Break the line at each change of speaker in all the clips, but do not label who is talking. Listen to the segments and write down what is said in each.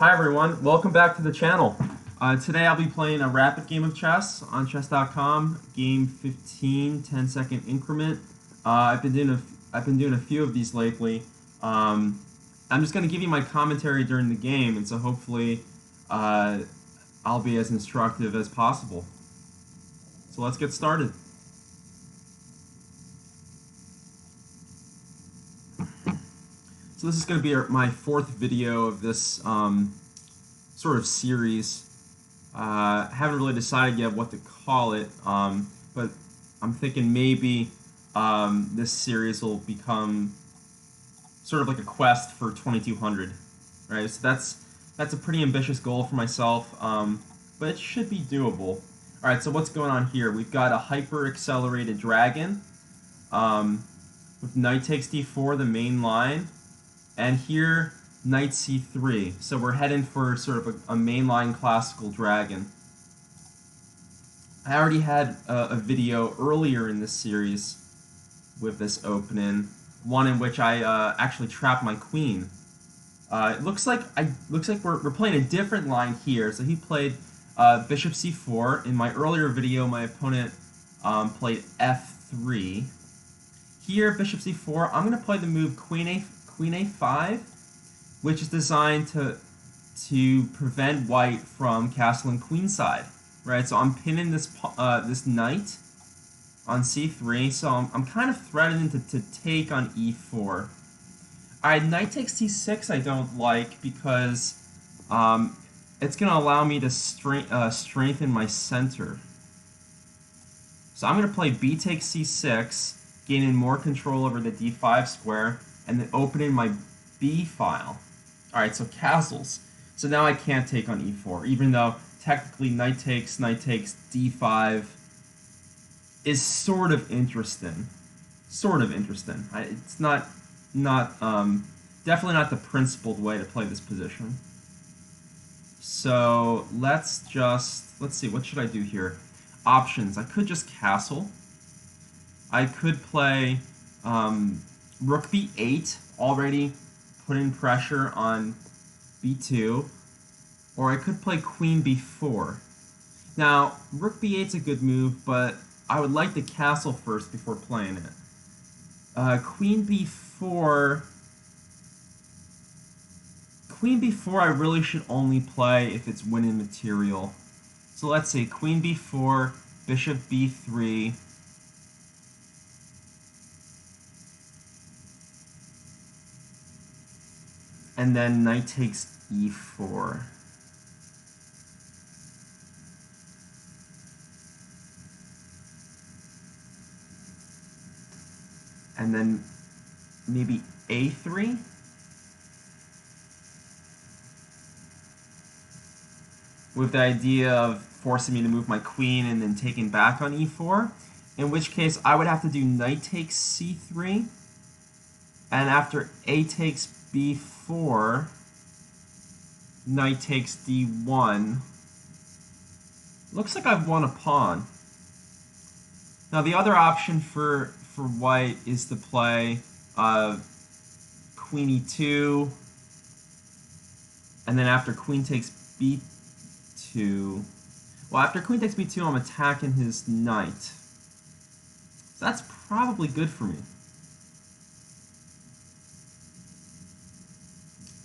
Hi everyone, welcome back to the channel. Today I'll be playing a rapid game of chess on chess.com, game 15, 10-second increment. I've been doing a few of these lately. I'm just going to give you my commentary during the game, and so hopefully I'll be as instructive as possible. So let's get started. So this is going to be my fourth video of this sort of series. Haven't really decided yet what to call it, but I'm thinking maybe this series will become sort of like a quest for 2200, right? So that's a pretty ambitious goal for myself, but it should be doable. All right, so what's going on here? We've got a hyper-accelerated dragon with knight takes d4, the main line, and here knight c3. So we're heading for sort of a mainline classical dragon. I already had a video earlier in this series with this opening, one in which I actually trapped my queen. It looks like we're playing a different line here. So he played bishop c4. In my earlier video, my opponent played f3. Here, bishop c4. I'm going to play the move queen a5, which is designed to prevent white from castling queenside, right? So I'm pinning this this knight on c3, so I'm kind of threatening to take on e4. Alright, knight takes c6 I don't like because it's going to allow me to strengthen my center. So I'm going to play b takes c6, gaining more control over the d5 square, and then opening my b file. Alright, so castles. So now I can't take on e4, even though technically knight takes d5 is sort of interesting. It's not definitely not the principled way to play this position. So let's see, what should I do here? Options. I could just castle. I could play rook b8, already putting pressure on b2, or I could play queen b4. Now, rook b8's a good move, but I would like to castle first before playing it. Queen b4 I really should only play if it's winning material. So let's see, queen b4, bishop b3, and then knight takes e4. And then maybe a3. With the idea of forcing me to move my queen and then taking back on e4. In which case I would have to do knight takes c3. And after a takes b4, knight takes d1. Looks like I've won a pawn. Now the other option for white is to play queen e2, and then after queen takes b2, well, after queen takes b2, I'm attacking his knight. So that's probably good for me.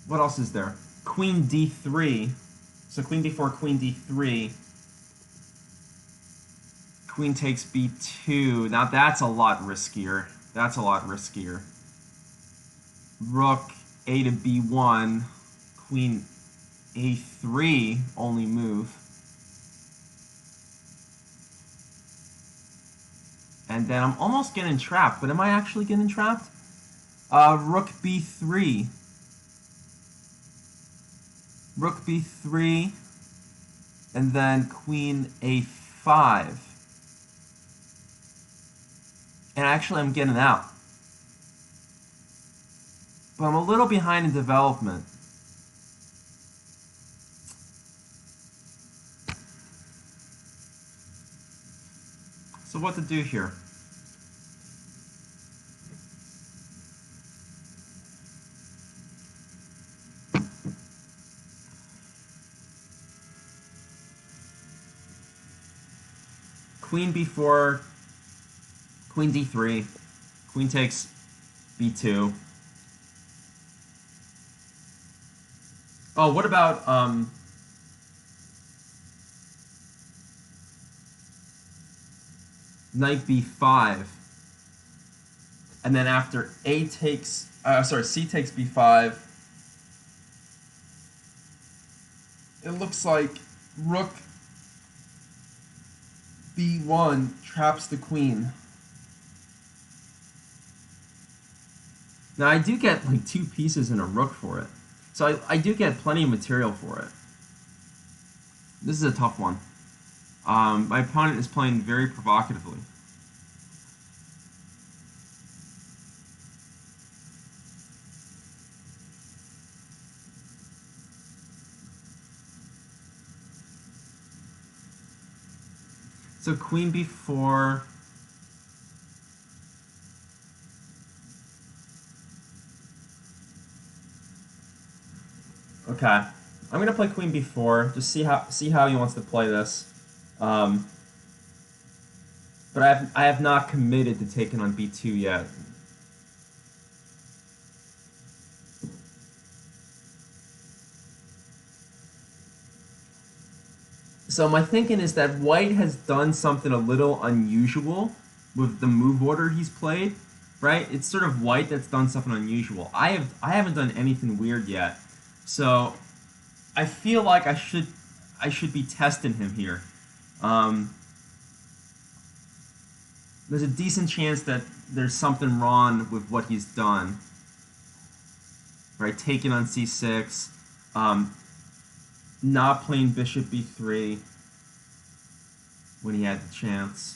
What else is there? Queen d3. So queen d4, queen d3. Queen takes b2. Now that's a lot riskier. Rook a to b1. Queen a3, only move. And then I'm almost getting trapped, but am I actually getting trapped? Rook b3. Rook b3, and then queen a5. And actually I'm getting out. But I'm a little behind in development. So what to do here? queen b4, queen d3, queen takes b2. Oh, what about knight b5, and then after C takes b5, it looks like rook b1 traps the queen. Now I do get like 2 pieces and a rook for it, so I do get plenty of material for it. This is a tough one. My opponent is playing very provocatively. So queen b4. Okay, I'm gonna play queen b4. Just see how he wants to play this. But I have not committed to taking on b2 yet. So my thinking is that white has done something a little unusual with the move order he's played, right? It's sort of white that's done something unusual. I haven't done anything weird yet, so I feel like I should be testing him here. There's a decent chance that there's something wrong with what he's done, right? Taking on c6, not playing bishop b3 when he had the chance.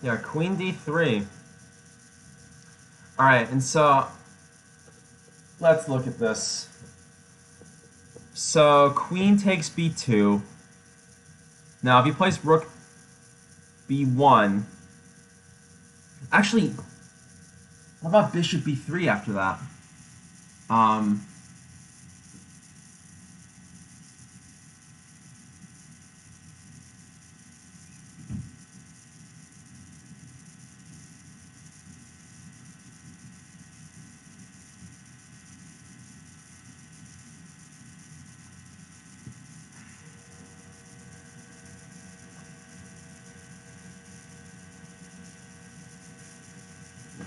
Yeah, queen d3. Alright, and so let's look at this. So queen takes b2. Now if he plays rook b1, actually, how about bishop b3 after that?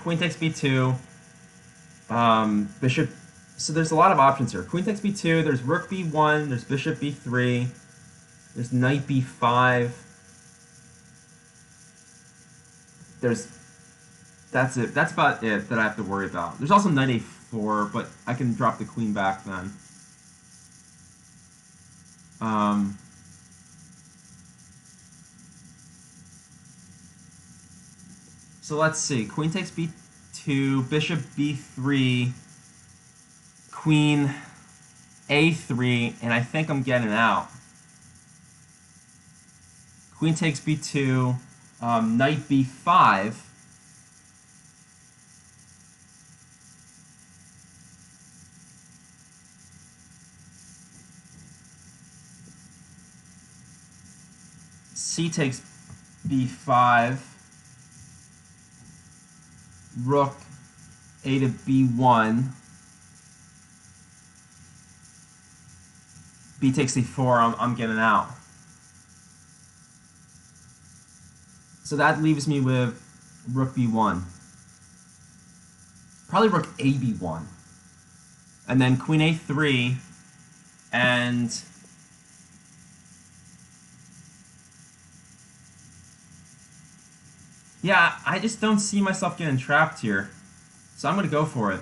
Queen takes b2. Bishop. So there's a lot of options here. Queen takes b2. There's rook b1. There's bishop b3. There's knight b5. That's it. That's about it that I have to worry about. There's also knight a4, but I can drop the queen back then. So let's see. Queen takes b2, bishop b3, queen a3, and I think I'm getting out. Queen takes b2, knight b5. C takes b5. Rook a to b1. B takes c4. I'm getting out. So that leaves me with rook b1. Probably rook a b1. And then queen a3. And yeah, I just don't see myself getting trapped here. So I'm going to go for it.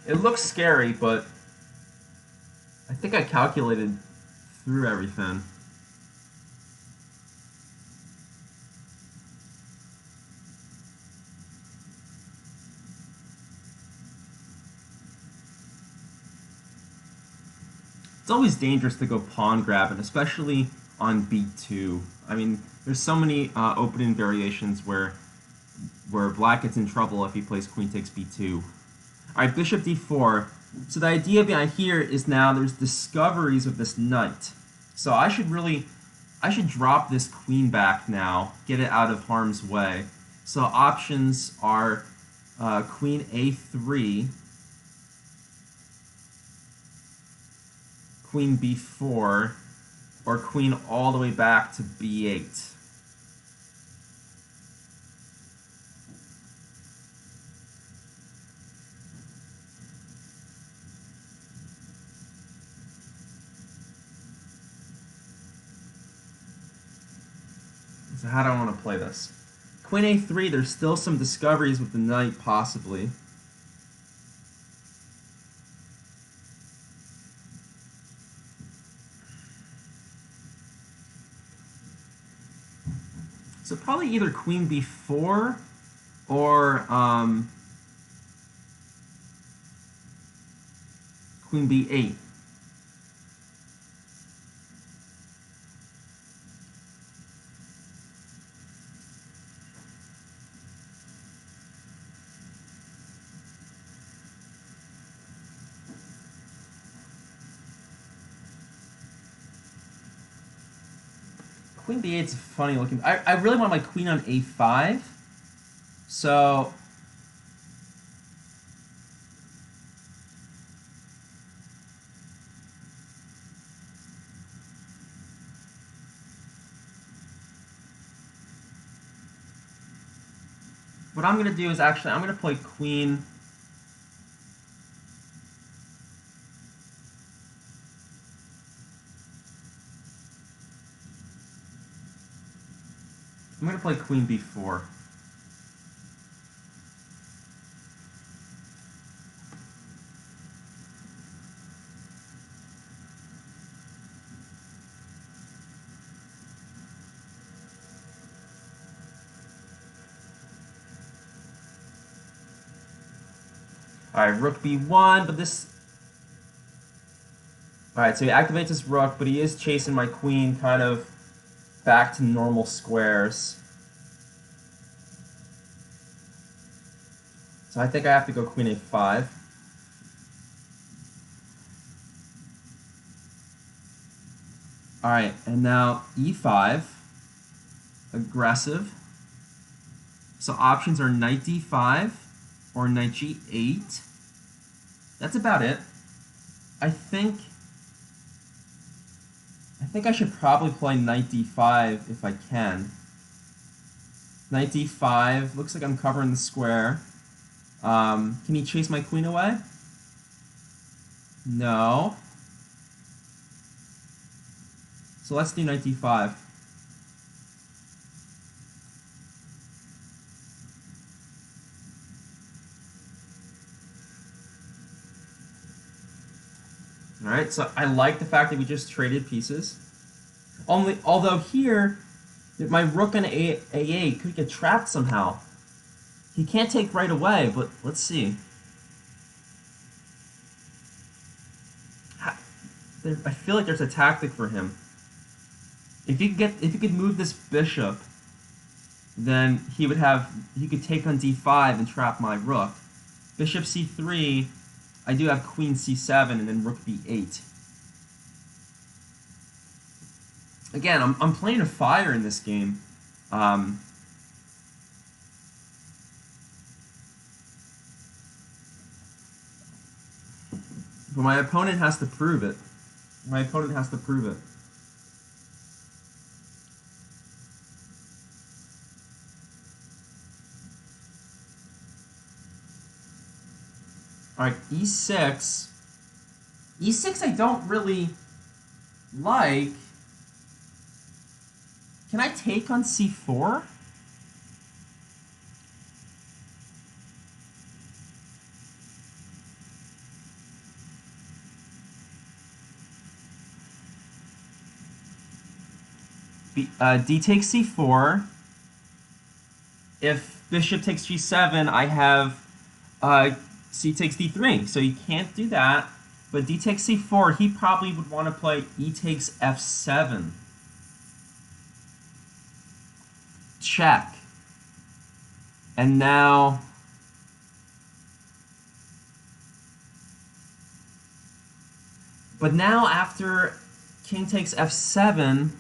It looks scary, but I think I calculated through everything. It's always dangerous to go pawn grabbing, especially on b2. I mean, there's so many opening variations where black gets in trouble if he plays queen takes b2. Alright, bishop d4. So the idea behind here is now there's discoveries of this knight. So I should drop this queen back now, get it out of harm's way. So options are queen a3, queen b4, or queen all the way back to b8. So how do I want to play this? Queen a3, there's still some discoveries with the knight, possibly. So probably either queen b4 or queen b8. Queen b8 is funny looking. I really want my queen on a5. So what I'm going to do is actually I'm going to play queen. I'm going to play queen b4. Alright, rook b1, but this... Alright, so he activates his rook, but he is chasing my queen kind of back to normal squares. So I think I have to go queen a5. Alright, and now e5. Aggressive. So options are knight d5 or knight g8. That's about it. I think I should probably play knight d5 if I can. Knight d5, looks like I'm covering the square. Can he chase my queen away? No. So let's do knight d5. Alright, so I like the fact that we just traded pieces. Although here, my rook on a8 could get trapped somehow. He can't take right away, but let's see. I feel like there's a tactic for him. If you could move this bishop, then he could take on d5 and trap my rook. Bishop c3, I do have queen c7 and then rook b8. Again, I'm playing a fire in this game. But my opponent has to prove it. My opponent has to prove it. Alright, e6. E6 I don't really like. Can I take on c4? D takes c4. If bishop takes g7, I have c takes d3. So you can't do that. But d takes c4, he probably would want to play e takes f7. Check. And now... But now after king takes f7...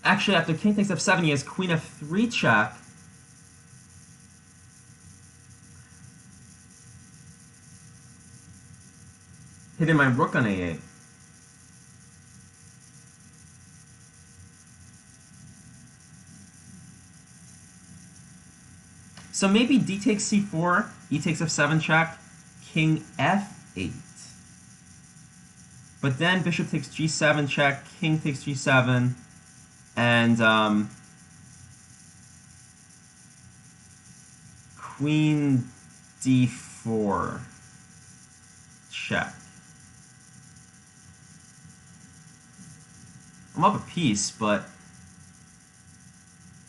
Actually, after king takes f7, he has queen f3 check. Hitting my rook on a8. So maybe d takes c4, e takes f7 check, king f8. But then bishop takes g7 check, king takes g7, and queen d4 check. I'm up a piece, but...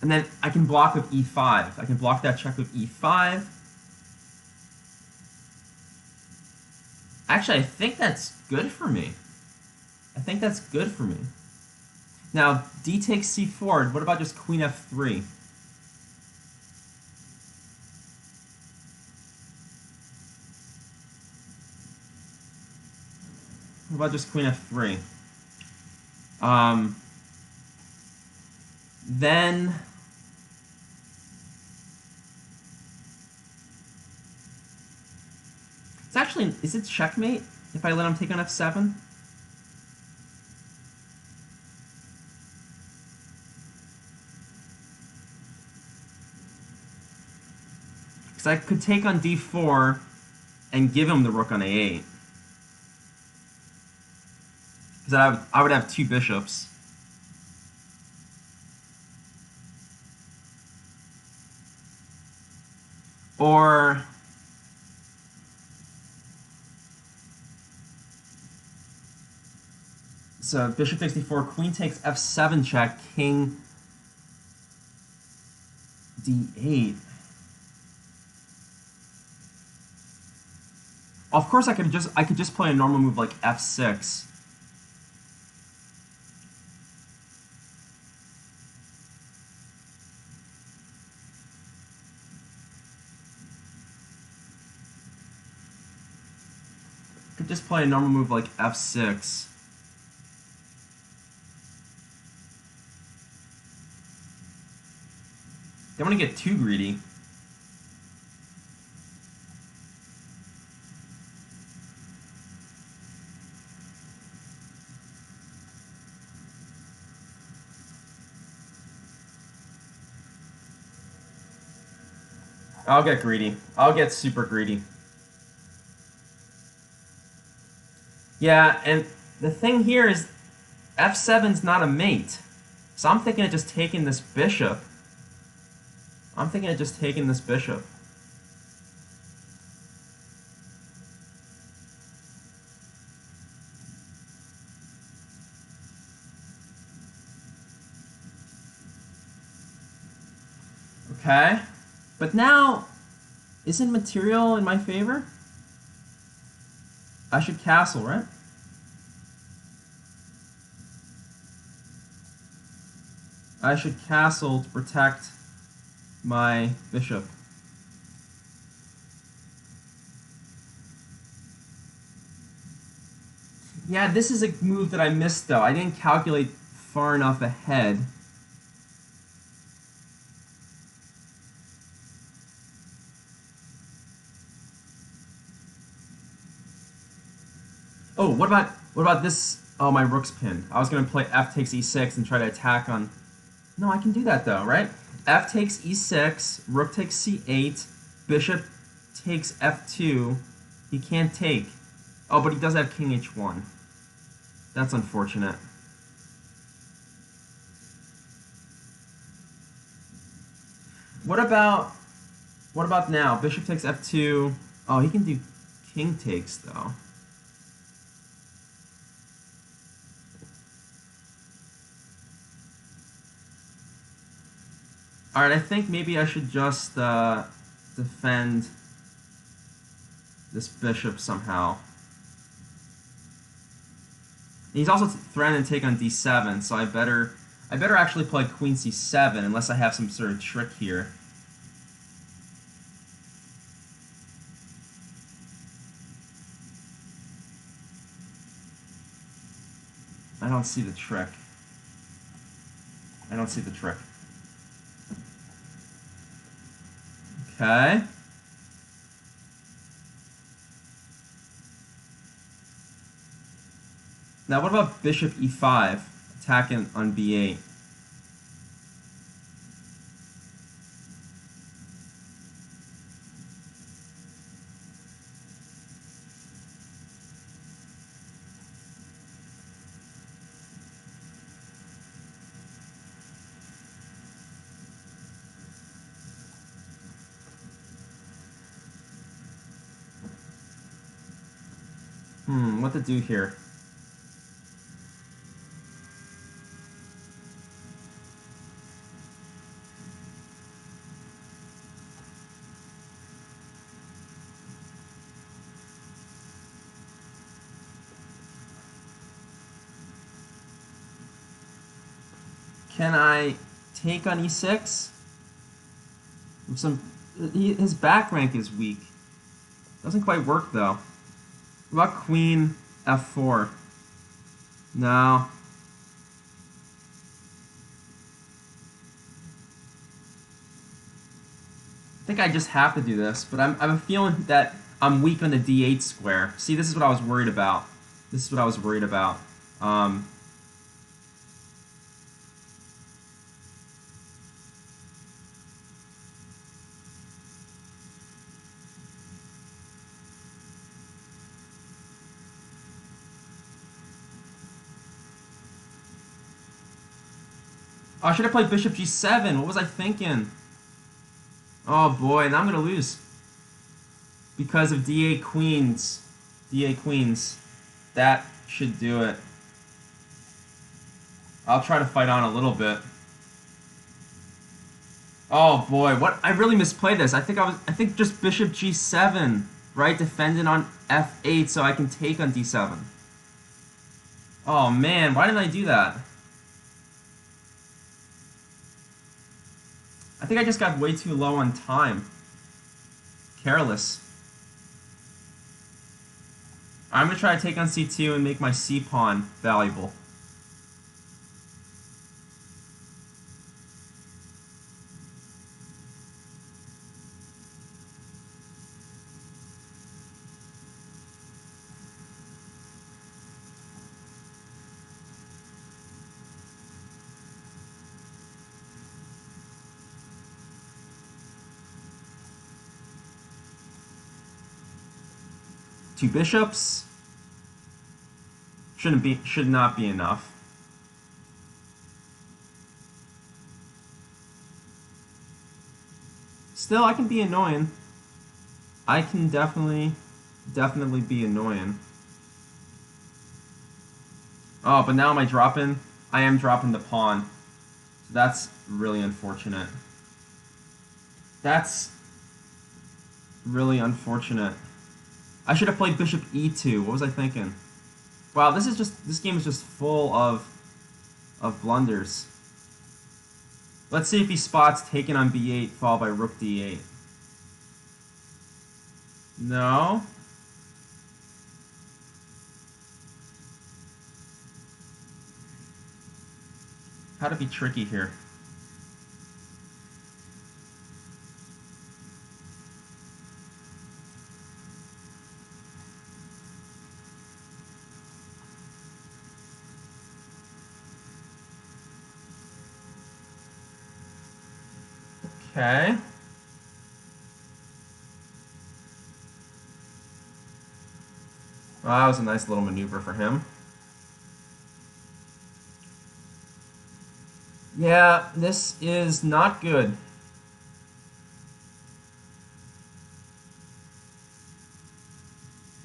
And then I can block with e5. I can block that check with e5. Actually, I think that's good for me. I think that's good for me. Now, d takes c4. What about just queen f3? What about just queen f3? Then... It's actually... Is it checkmate if I let him take on f7? Because I could take on d4 and give him the rook on a8. Because I would have two bishops. Or... So bishop takes d4, queen takes f7 check, king d8. Of course, I could just play a normal move like f6. Could just play a normal move like f6. Don't want to get too greedy. I'll get greedy. I'll get super greedy. Yeah, and the thing here is f7's not a mate. So I'm thinking of just taking this bishop. Okay. But now, isn't material in my favor? I should castle, right? I should castle to protect my bishop. Yeah, this is a move that I missed, though. I didn't calculate far enough ahead. Oh, what about this? Oh, my rook's pinned. I was gonna play f takes e6 and try to attack on... No, I can do that though, right? F takes e6, rook takes c8, bishop takes f2. He can't take. Oh, but he does have king h1. That's unfortunate. What about now? Bishop takes f2. Oh, he can do king takes though. Alright, I think maybe I should just defend this bishop somehow. He's also threatening to take on d7, so I better actually play queen c7 unless I have some sort of trick here. I don't see the trick. I don't see the trick. Okay. Now what about bishop e5, attacking on b8? What to do here? Can I take on e6? His back rank is weak. Doesn't quite work though. What about queen f4? No. I think I just have to do this, but I'm feeling that I'm weak on the d8 square. See, this is what I was worried about. This is what I was worried about. Oh, I should have played bishop g7. What was I thinking? Oh boy, now I'm gonna lose. Because of d8 queens. d8 queens. That should do it. I'll try to fight on a little bit. Oh boy, what I really misplayed this. I think just bishop g7, right? Defending on f8 so I can take on d7. Oh man, why didn't I do that? I think I just got way too low on time. Careless. I'm gonna try to take on c2 and make my c-pawn valuable. Two bishops should not be enough. Still, I can be annoying. I can definitely be annoying. Oh, but now am I dropping? I am dropping the pawn. So that's really unfortunate. That's really unfortunate. I should have played bishop e2. What was I thinking? Wow, this game is just full of blunders. Let's see if he spots taking on b8 followed by rook d8. No. How to be tricky here. Okay. Well, that was a nice little maneuver for him. Yeah, this is not good.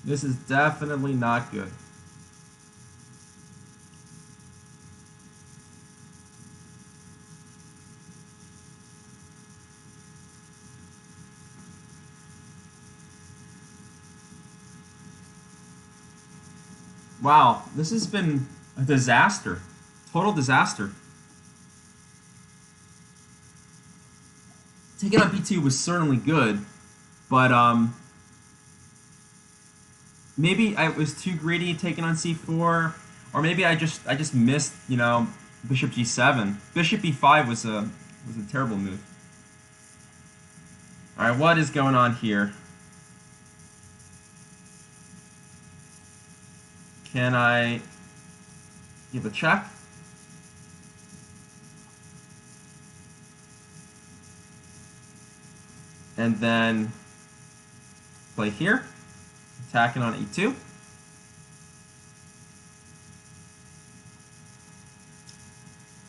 This is definitely not good. Wow, this has been a disaster. Total disaster. Taking on b2 was certainly good, but maybe I was too greedy taking on c4, or maybe I just missed, bishop g7. Bishop e5 was a terrible move. All right, what is going on here? Can I give a check? And then play here, attacking on e2.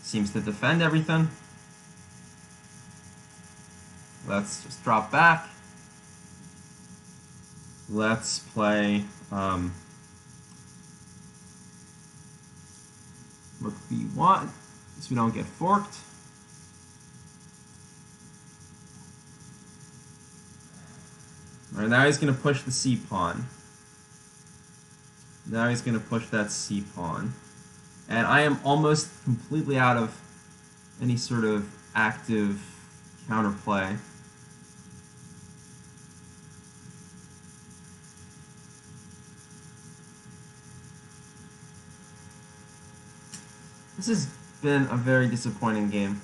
Seems to defend everything. Let's just drop back. Let's play rook b1, so we don't get forked. All right, now he's going to push the c pawn. Now he's going to push that c pawn. And I am almost completely out of any sort of active counterplay. This has been a very disappointing game.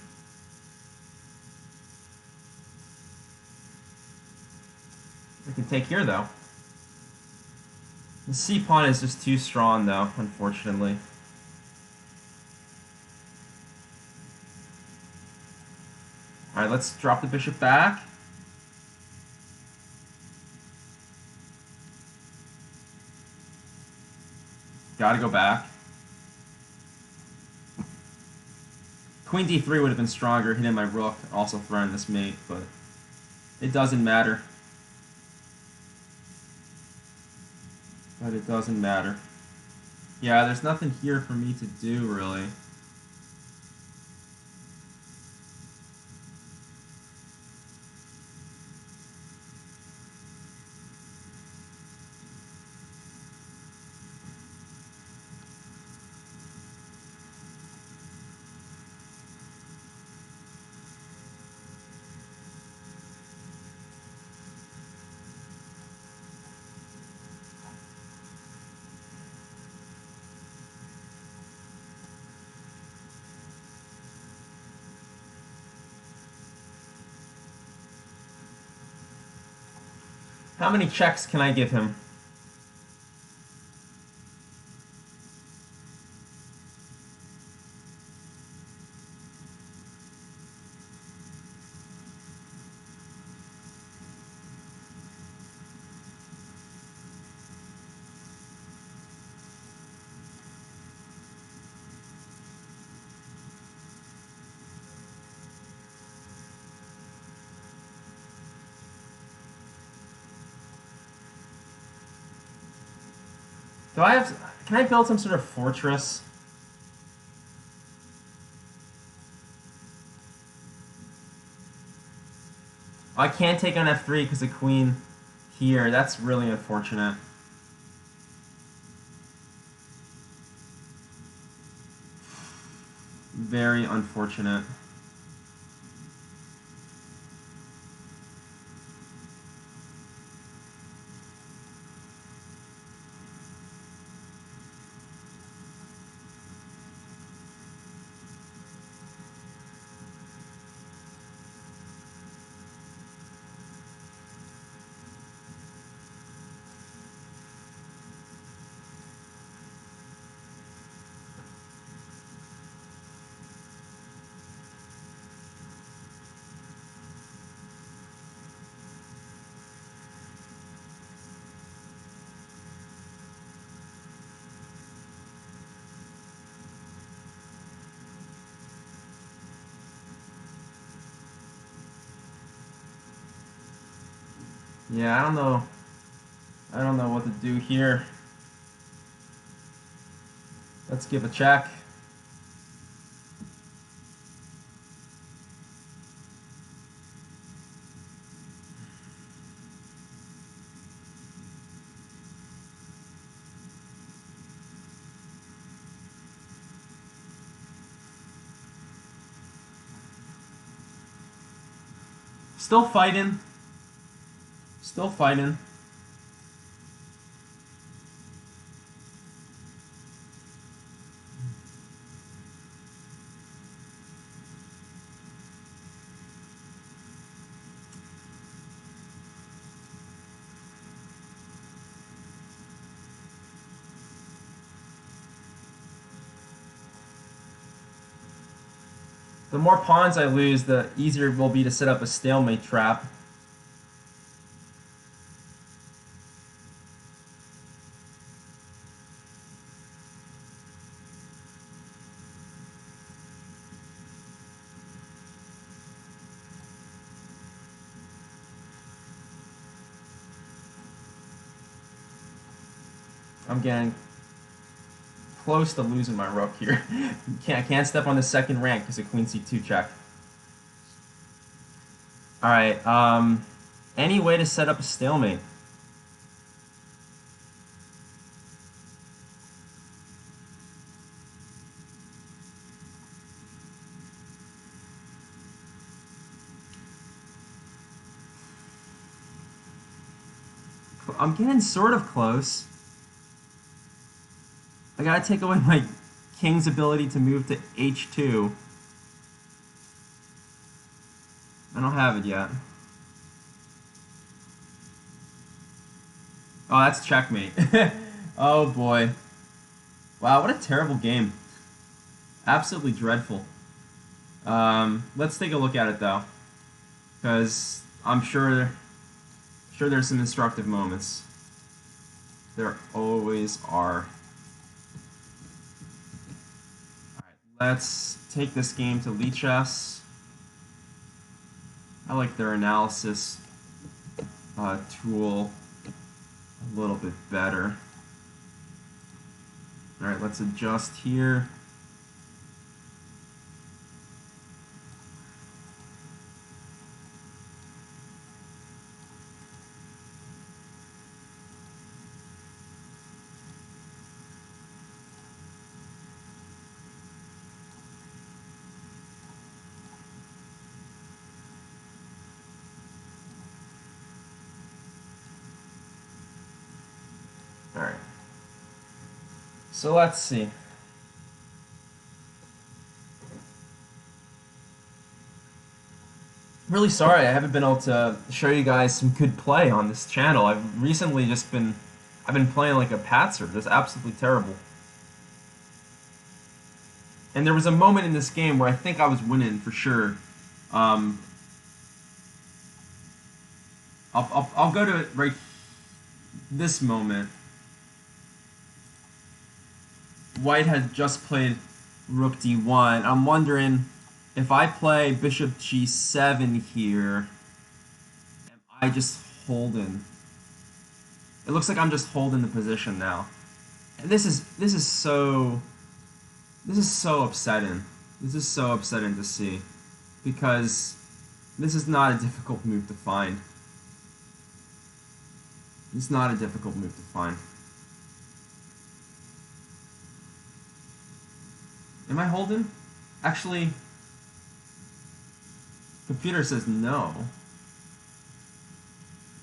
I can take here, though. The c pawn is just too strong, though, unfortunately. Alright, let's drop the bishop back. Gotta go back. Queen d3 would have been stronger, hitting my rook, also throwing this mate, but it doesn't matter. But it doesn't matter. Yeah, there's nothing here for me to do, really. How many checks can I give him? Can I build some sort of fortress? I can't take on f3 because the queen here. That's really unfortunate. Very unfortunate. Yeah, I don't know. I don't know what to do here. Let's give a check. Still fighting. Still fighting. The more pawns I lose, the easier it will be to set up a stalemate trap. I'm getting close to losing my rook here. I can't step on the second rank because of queen c2 check. Alright, any way to set up a stalemate? I'm getting sort of close. I gotta take away my king's ability to move to h2. I don't have it yet. Oh, that's checkmate. Oh boy. Wow, what a terrible game. Absolutely dreadful. Let's take a look at it though, because I'm sure there's some instructive moments. There always are. Alright, let's take this game to Lichess. I like their analysis tool a little bit better. Alright, let's adjust here. Alright. So let's see. Really sorry I haven't been able to show you guys some good play on this channel. I've recently just been playing like a patzer. That's absolutely terrible. And there was a moment in this game where I think I was winning for sure. I'll go to it right this moment. White had just played rook d1. I'm wondering if I play bishop g7 here, am I just holding? It looks like I'm just holding the position now. And this is so upsetting. This is so upsetting to see, because this is not a difficult move to find. It's not a difficult move to find. Am I holding? Actually, computer says no.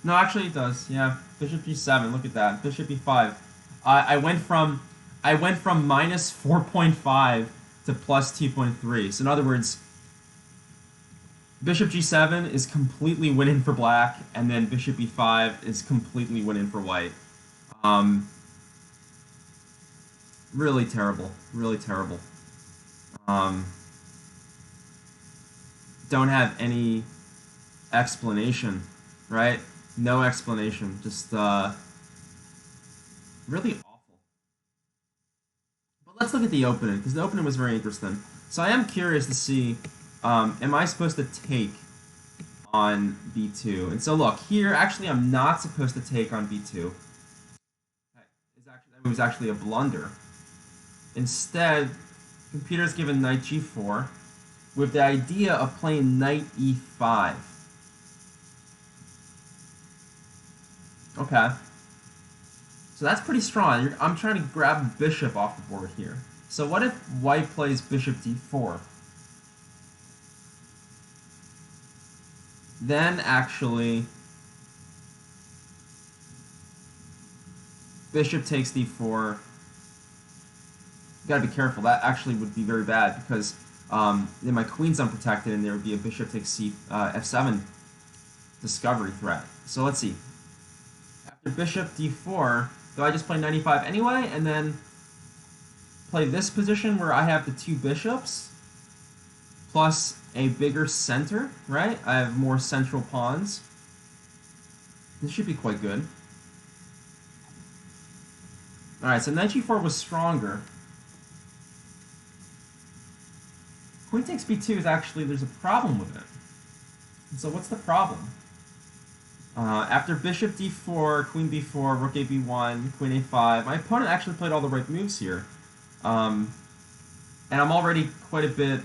No, actually it does. Yeah, bishop g7. Look at that. Bishop e5. I went from minus 4.5 to plus 2.3. So in other words, bishop g7 is completely winning for black, and then bishop e5 is completely winning for white. Really terrible. Really terrible. Don't have any explanation, right? No explanation. Just really awful. But let's look at the opening, because the opening was very interesting. So I am curious to see, am I supposed to take on b2? And so look, here, actually I'm not supposed to take on b2. That was actually a blunder. Instead, computer's given knight g4 with the idea of playing knight e5. Okay. So that's pretty strong. I'm trying to grab bishop off the board here. So what if white plays bishop d4? Then actually, bishop takes d4. You gotta be careful. That actually would be very bad because then my queen's unprotected, and there would be a bishop takes f7 discovery threat. So let's see. After bishop d4, do I just play 95 anyway, and then play this position where I have the two bishops plus a bigger center, right? I have more central pawns. This should be quite good. Alright, so knight g4 was stronger. Queen takes b2 is actually, there's a problem with it. So what's the problem? After bishop d4, queen b4, rook a b1, queen a5, my opponent actually played all the right moves here. And I'm already quite a bit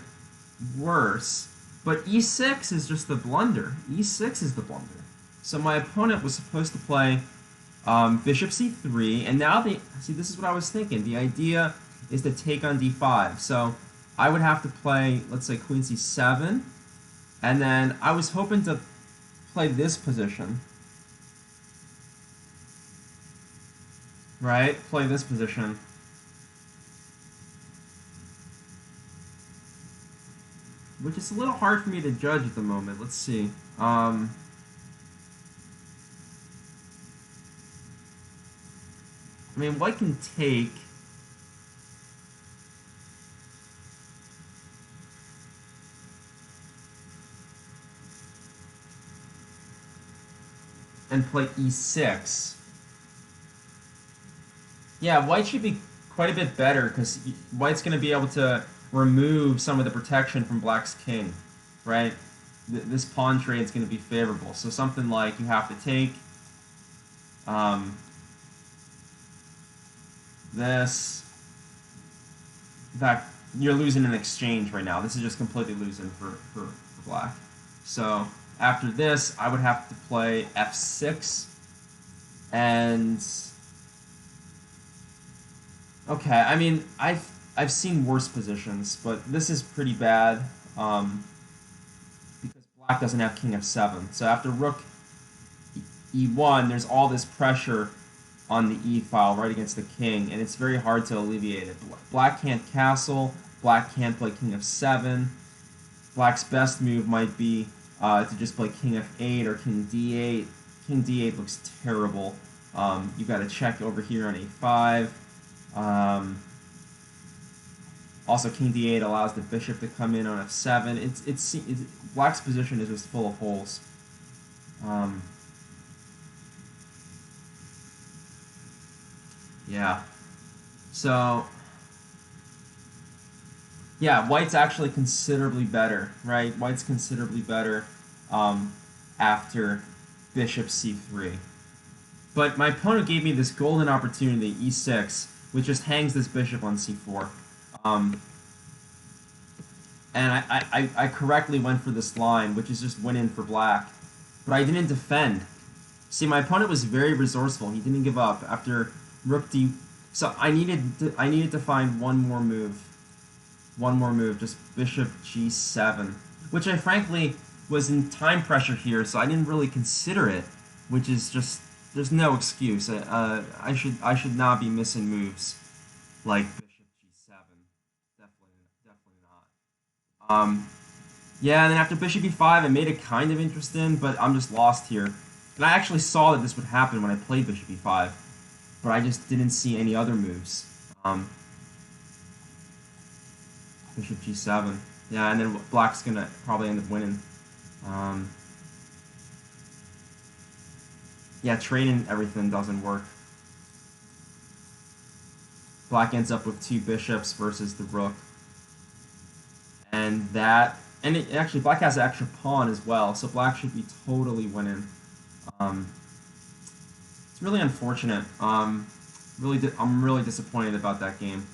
worse. But e6 is just the blunder. e6 is the blunder. So my opponent was supposed to play bishop c3, and now see, this is what I was thinking. The idea is to take on d5. So I would have to play, let's say, queen c7, and then I was hoping to play this position, right? Play this position. Which is a little hard for me to judge at the moment. Let's see. I mean, white can take. And play e6. Yeah, white should be quite a bit better because white's going to be able to remove some of the protection from black's king, right? This pawn trade is going to be favorable. So something like you have to take this. In fact, you're losing an exchange right now. This is just completely losing for black. So after this, I would have to play f6, and okay, I mean, I've seen worse positions, but this is pretty bad because black doesn't have king f7. So after rook e1, there's all this pressure on the e file right against the king, and it's very hard to alleviate it. Black can't castle, black can't play king f7. Black's best move might be to just play king f8 or king d8. King d8 looks terrible. You've got to check over here on a5. Also, king d8 allows the bishop to come in on f7. It's black's position is just full of holes. Yeah. So, yeah, white's actually considerably better, right? White's considerably better after bishop c3. But my opponent gave me this golden opportunity, e6, which just hangs this bishop on c4. And I correctly went for this line, which is just win-in for black. But I didn't defend. See, my opponent was very resourceful. He didn't give up after rook d. So I needed to find one more move. One more move, just bishop g7, which I frankly was in time pressure here, so I didn't really consider it, which is just, there's no excuse. I should not be missing moves like bishop g7. Definitely not. Yeah, and then after bishop e5, I made it kind of interesting, but I'm just lost here. And I actually saw that this would happen when I played bishop e5, but I just didn't see any other moves. Bishop g7. Yeah, and then black's gonna probably end up winning. Yeah, trading everything doesn't work. Black ends up with two bishops versus the rook. And actually, black has an extra pawn as well, so black should be totally winning. It's really unfortunate. I'm really disappointed about that game.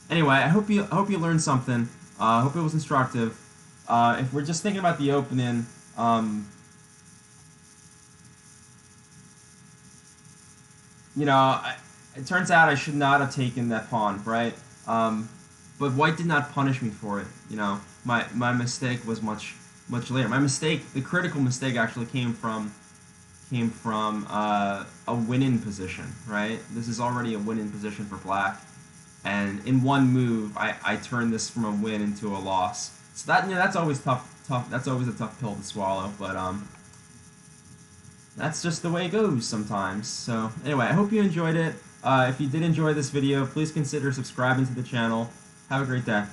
Anyway, I hope you learned something. I hope it was instructive. If we're just thinking about the opening, it turns out I should not have taken that pawn, right? But white did not punish me for it. My mistake was much much later. My mistake, the critical mistake, actually came from a win-in position. Right, this is already a win-in position for black, and in one move, I turned this from a win into a loss. So that that's always tough. That's always a tough pill to swallow. But that's just the way it goes sometimes. So anyway, I hope you enjoyed it. If you did enjoy this video, please consider subscribing to the channel. Have a great day.